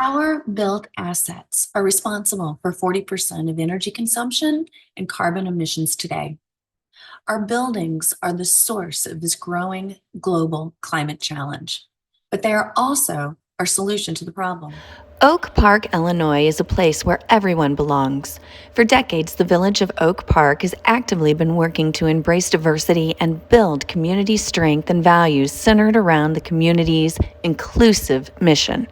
Our built assets are responsible for 40% of energy consumption and carbon emissions today. Our buildings are the source of this growing global climate challenge, but they are also our solution to the problem. Oak Park, Illinois is a place where everyone belongs. For decades, the village of Oak Park has actively been working to embrace diversity and build community strength and values centered around the community's inclusive mission.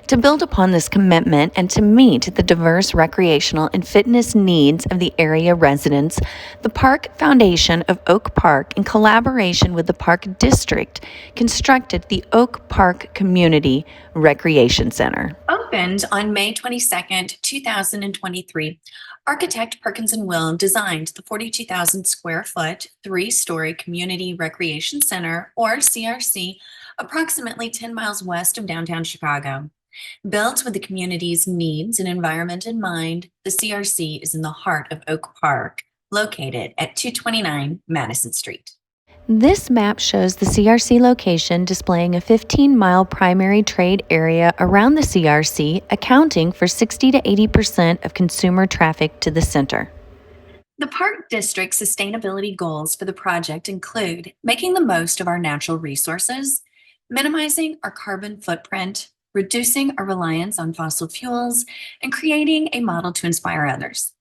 To build upon this commitment and to meet the diverse recreational and fitness needs of the area residents, the Park Foundation of Oak Park, in collaboration with the Park District, constructed the Oak Park Community Recreation Center. Opened on May 22nd, 2023, architect Perkins and Will designed the 42,000 square foot, three-story Community Recreation Center, or CRC, approximately 10 miles west of downtown Chicago. Built with the community's needs and environment in mind, the CRC is in the heart of Oak Park, located at 229 Madison Street. This map shows the CRC location displaying a 15-mile primary trade area around the CRC, accounting for 60 to 80% of consumer traffic to the center. The Park District's sustainability goals for the project include making the most of our natural resources, minimizing our carbon footprint, reducing our reliance on fossil fuels, and creating a model to inspire others.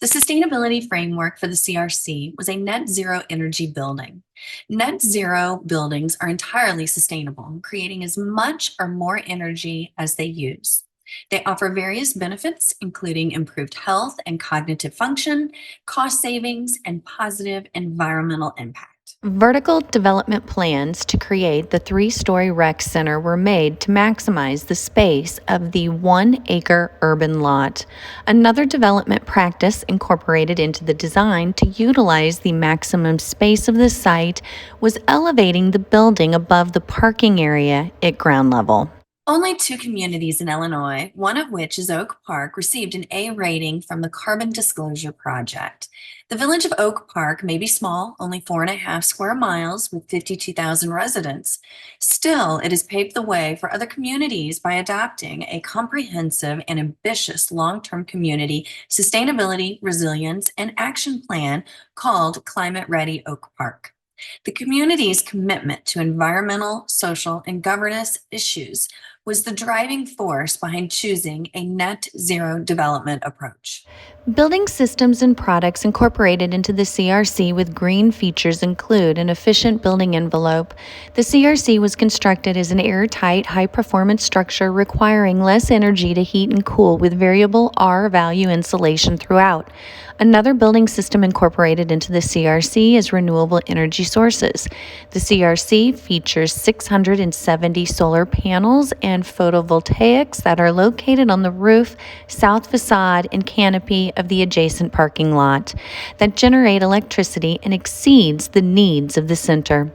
The sustainability framework for the CRC was a net zero energy building. Net zero buildings are entirely sustainable, creating as much or more energy as they use. They offer various benefits, including improved health and cognitive function, cost savings, and positive environmental impact. Vertical development plans to create the three-story rec center were made to maximize the space of the 1-acre urban lot. Another development practice incorporated into the design to utilize the maximum space of the site was elevating the building above the parking area at ground level. Only two communities in Illinois, one of which is Oak Park, received an A rating from the Carbon Disclosure Project. The village of Oak Park may be small, only 4.5 square miles with 52,000 residents. Still, it has paved the way for other communities by adopting a comprehensive and ambitious long-term community sustainability, resilience, and action plan called Climate Ready Oak Park. The community's commitment to environmental, social, and governance issues was the driving force behind choosing a net zero development approach. Building systems and products incorporated into the CRC with green features include an efficient building envelope. The CRC was constructed as an airtight, high-performance structure requiring less energy to heat and cool with variable R-value insulation throughout. Another building system incorporated into the CRC is renewable energy sources. The CRC features 670 solar panels and photovoltaics that are located on the roof, south facade, and canopy of the adjacent parking lot that generate electricity and exceeds the needs of the center.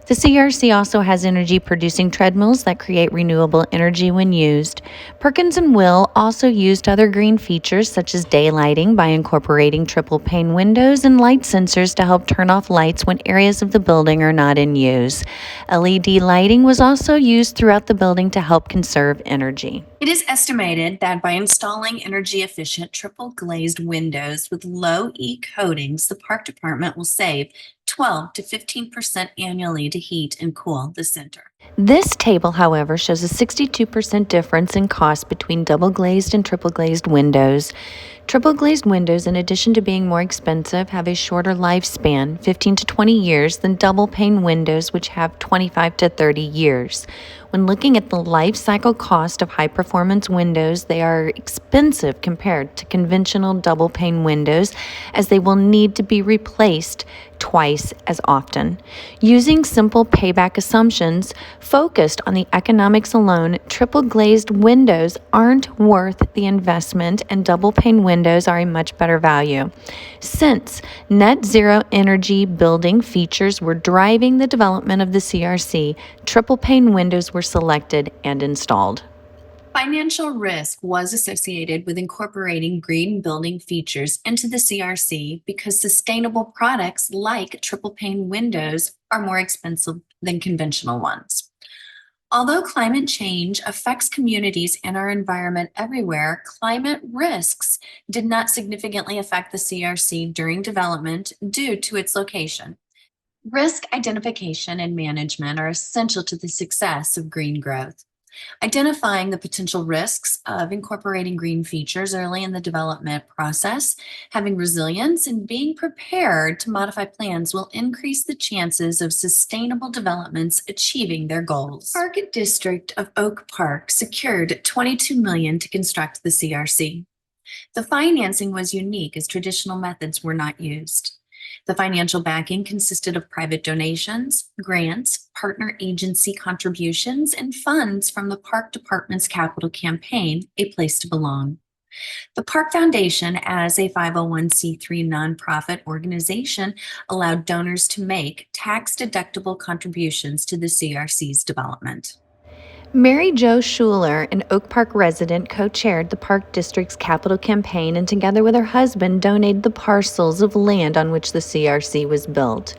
The CRC also has energy-producing treadmills that create renewable energy when used. Perkins and Will also used other green features such as daylighting by incorporating triple-pane windows and light sensors to help turn off lights when areas of the building are not in use. LED lighting was also used throughout the building to help conserve energy. It is estimated that by installing energy-efficient triple-glazed windows with low E coatings, the park department will save 12 to 15% annually to heat and cool the center. This table, however, shows a 62% difference in cost between double-glazed and triple-glazed windows. Triple-glazed windows, in addition to being more expensive, have a shorter lifespan, 15 to 20 years, than double-pane windows, which have 25 to 30 years. When looking at the life cycle cost of high-performance windows, they are expensive compared to conventional double-pane windows, as they will need to be replaced twice as often. Using simple payback assumptions focused on the economics alone, triple-glazed windows aren't worth the investment, and double-pane windows are a much better value. Since net zero energy building features were driving the development of the CRC, triple-pane windows were selected and installed. Financial risk was associated with incorporating green building features into the CRC because sustainable products like triple pane windows are more expensive than conventional ones. Although climate change affects communities and our environment everywhere, climate risks did not significantly affect the CRC during development due to its location. Risk identification and management are essential to the success of green growth. Identifying the potential risks of incorporating green features early in the development process, having resilience, and being prepared to modify plans will increase the chances of sustainable developments achieving their goals. Park District of Oak Park secured $22 million to construct the CRC. The financing was unique as traditional methods were not used. The financial backing consisted of private donations, grants, partner agency contributions, and funds from the Park Department's capital campaign, A Place to Belong. The Park Foundation, as a 501c3 nonprofit organization, allowed donors to make tax-deductible contributions to the CRC's development. Mary Jo Schuler, an Oak Park resident, co-chaired the Park District's capital campaign and together with her husband donated the parcels of land on which the CRC was built.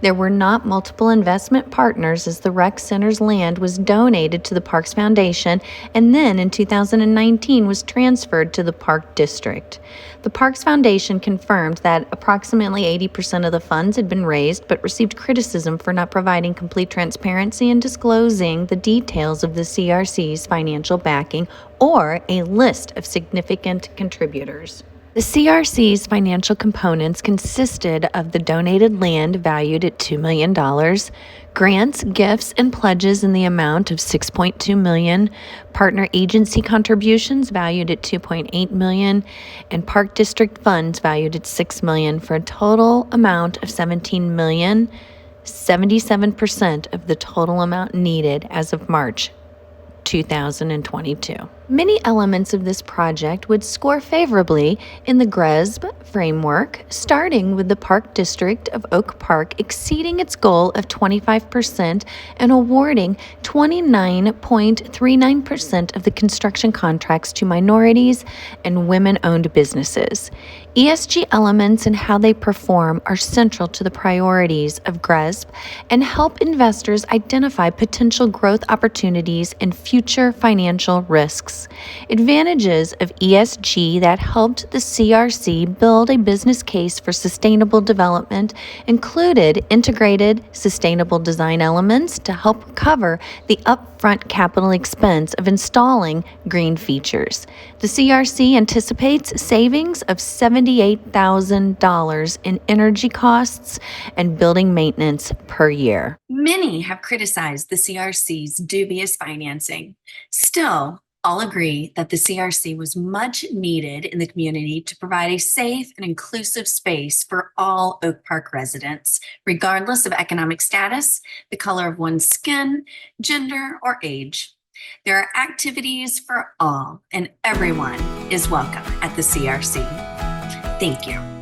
There were not multiple investment partners as the rec center's land was donated to the Parks Foundation and then in 2019 was transferred to the Park District. The Parks Foundation confirmed that approximately 80% of the funds had been raised but received criticism for not providing complete transparency and disclosing the details of the CRC's financial backing or a list of significant contributors. The CRC's financial components consisted of the donated land valued at $2 million, grants, gifts, and pledges in the amount of $6.2 million, partner agency contributions valued at $2.8 million, and Park District funds valued at $6 million for a total amount of $17 million, 77% of the total amount needed as of March 2022. Many elements of this project would score favorably in the GRESB framework, starting with the Park District of Oak Park exceeding its goal of 25% and awarding 29.39% of the construction contracts to minorities and women-owned businesses. ESG elements and how they perform are central to the priorities of GRESB and help investors identify potential growth opportunities and future financial risks. Advantages of ESG that helped the CRC build a business case for sustainable development included integrated sustainable design elements to help cover the upfront capital expense of installing green features. The CRC anticipates savings of $78,000 in energy costs and building maintenance per year. Many have criticized the CRC's dubious financing. Still, all agree that the CRC was much needed in the community to provide a safe and inclusive space for all Oak Park residents, regardless of economic status, the color of one's skin, gender, or age. There are activities for all, and everyone is welcome at the CRC. Thank you.